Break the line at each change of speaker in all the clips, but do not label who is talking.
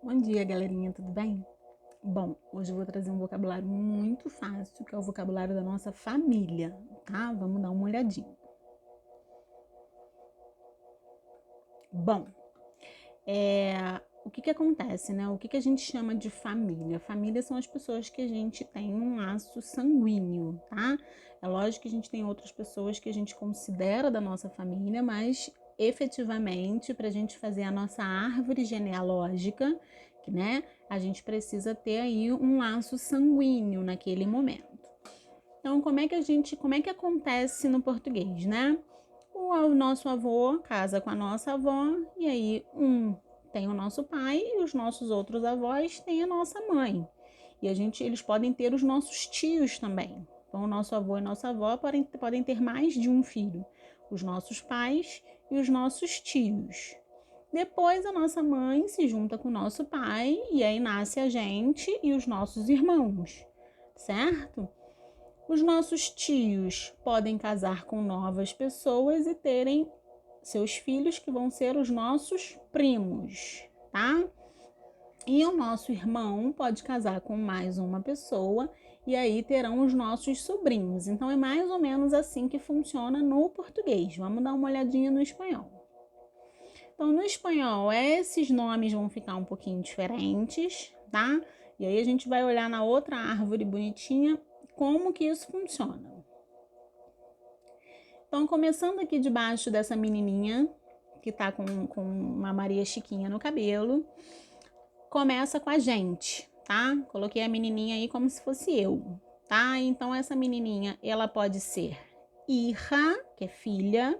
Bom dia, galerinha, tudo bem? Bom, hoje eu vou trazer um vocabulário muito fácil, que é o vocabulário da nossa família, tá? Vamos dar uma olhadinha. Bom, o que acontece, né? O que a gente chama de família? Família são as pessoas que a gente tem um laço sanguíneo, tá? É lógico que a gente tem outras pessoas que a gente considera da nossa família, mas efetivamente, para a gente fazer a nossa árvore genealógica, né? A gente precisa ter aí um laço sanguíneo naquele momento. Então, como é que acontece no português, né? O nosso avô casa com a nossa avó e aí tem o nosso pai e os nossos outros avós têm a nossa mãe. E eles podem ter os nossos tios também. Então, o nosso avô e nossa avó podem ter mais de um filho. Os nossos pais e os nossos tios. Depois a nossa mãe se junta com o nosso pai e aí nasce a gente e os nossos irmãos, certo? Os nossos tios podem casar com novas pessoas e terem seus filhos que vão ser os nossos primos, tá? E o nosso irmão pode casar com mais uma pessoa e aí terão os nossos sobrinhos. Então é mais ou menos assim que funciona no português. Vamos dar uma olhadinha no espanhol. Então, no espanhol, esses nomes vão ficar um pouquinho diferentes, tá? E aí a gente vai olhar na outra árvore bonitinha como que isso funciona. Então, começando aqui debaixo dessa menininha, que tá com uma Maria Chiquinha no cabelo, começa com a gente, tá? Coloquei a menininha aí como se fosse eu, tá? Então, essa menininha, ela pode ser hija, que é filha,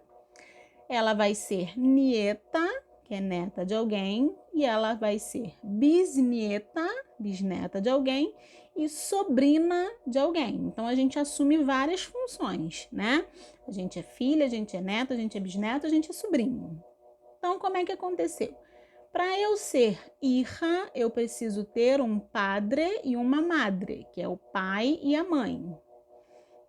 ela vai ser nieta, que é neta de alguém, e ela vai ser bisnieta, bisneta de alguém, e sobrina de alguém. Então a gente assume várias funções, né? A gente é filha, a gente é neta, a gente é bisneto, a gente é sobrinho. Então, como é que aconteceu? Para eu ser hija, eu preciso ter um padre e uma madre, que é o pai e a mãe,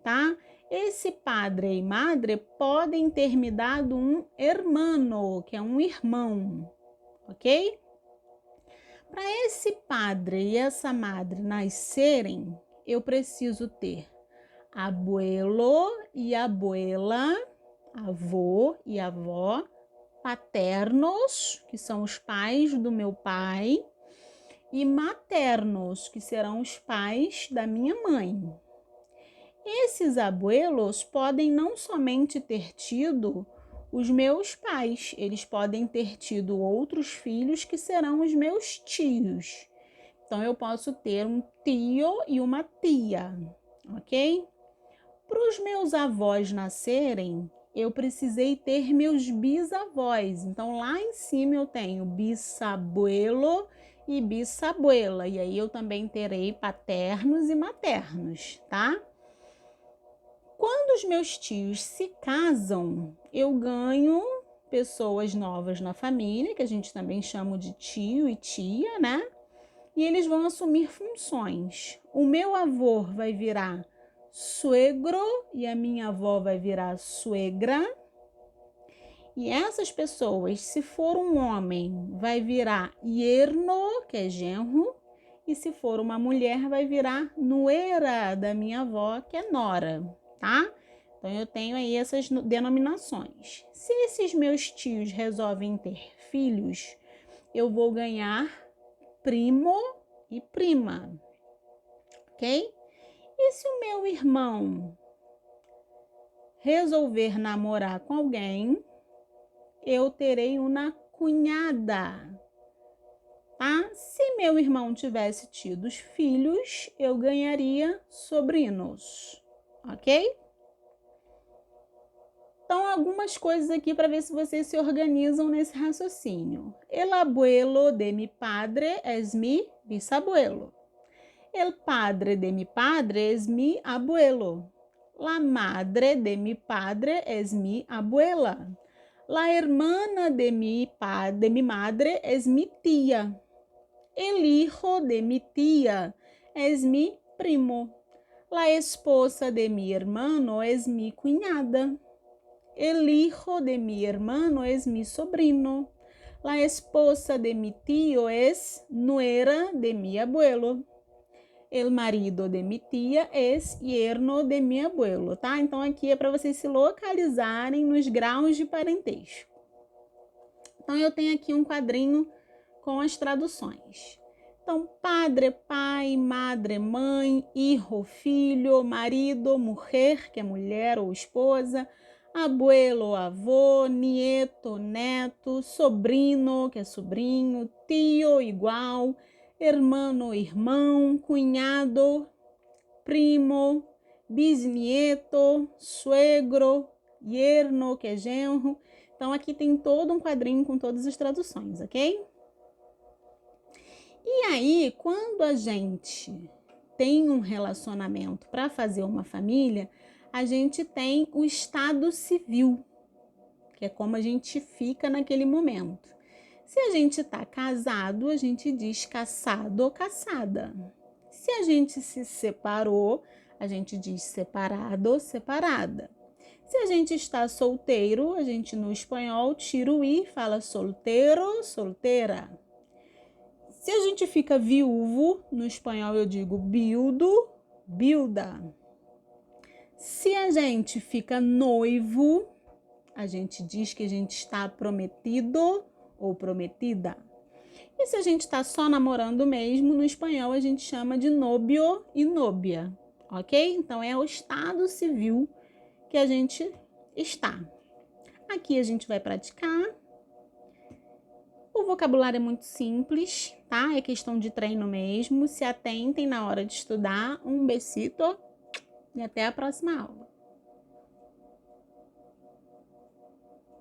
tá? Esse padre e madre podem ter me dado um hermano, que é um irmão, ok? Para esse padre e essa madre nascerem, eu preciso ter abuelo e abuela, avô e avó, paternos, que são os pais do meu pai, e maternos, que serão os pais da minha mãe. Esses abuelos podem não somente ter tido os meus pais, eles podem ter tido outros filhos que serão os meus tios. Então, eu posso ter um tio e uma tia, ok? Para os meus avós nascerem, eu precisei ter meus bisavós. Então, lá em cima eu tenho bisabuelo e bisabuela. E aí eu também terei paternos e maternos, tá? Quando os meus tios se casam, eu ganho pessoas novas na família, que a gente também chama de tio e tia, né? E eles vão assumir funções. O meu avô vai virar suegro e a minha avó vai virar suegra. E essas pessoas, se for um homem, vai virar yerno, que é genro, e se for uma mulher, vai virar nuera da minha avó, que é nora, tá? Então eu tenho aí essas denominações. Se esses meus tios resolvem ter filhos, eu vou ganhar primo e prima, ok? E se o meu irmão resolver namorar com alguém, eu terei uma cunhada, tá? Se meu irmão tivesse tido filhos, eu ganharia sobrinos, ok? Então, algumas coisas aqui para ver se vocês se organizam nesse raciocínio. El abuelo de mi padre es mi bisabuelo. El padre de mi padre es mi abuelo. La madre de mi padre es mi abuela. La hermana de mi madre es mi tía. El hijo de mi tía es mi primo. La esposa de mi hermano es mi cuñada. El hijo de mi hermano es mi sobrino. La esposa de mi tío es nuera de mi abuelo. El marido de mi tia es yerno de mi abuelo, tá? Então, aqui é para vocês se localizarem nos graus de parentesco. Então, eu tenho aqui um quadrinho com as traduções. Então, padre, pai, madre, mãe, hijo, filho, marido, mujer, que é mulher ou esposa, abuelo, avô, nieto, neto, sobrino, que é sobrinho, tio, igual, hermano, irmão, cunhado, primo, bisnieto, suegro, yerno, que é genro. Então, aqui tem todo um quadrinho com todas as traduções, ok? E aí, quando a gente tem um relacionamento para fazer uma família, a gente tem o estado civil, que é como a gente fica naquele momento. Se a gente está casado, a gente diz casado ou casada. Se a gente se separou, a gente diz separado ou separada. Se a gente está solteiro, a gente no espanhol tira o i, fala solteiro, solteira. Se a gente fica viúvo, no espanhol eu digo viudo, viuda. Se a gente fica noivo, a gente diz que a gente está prometido ou prometida. E se a gente está só namorando mesmo, no espanhol a gente chama de novio e novia, ok? Então é o estado civil que a gente está. Aqui a gente vai praticar. O vocabulário é muito simples, tá? É questão de treino mesmo. Se atentem na hora de estudar. Um besito e até a próxima aula.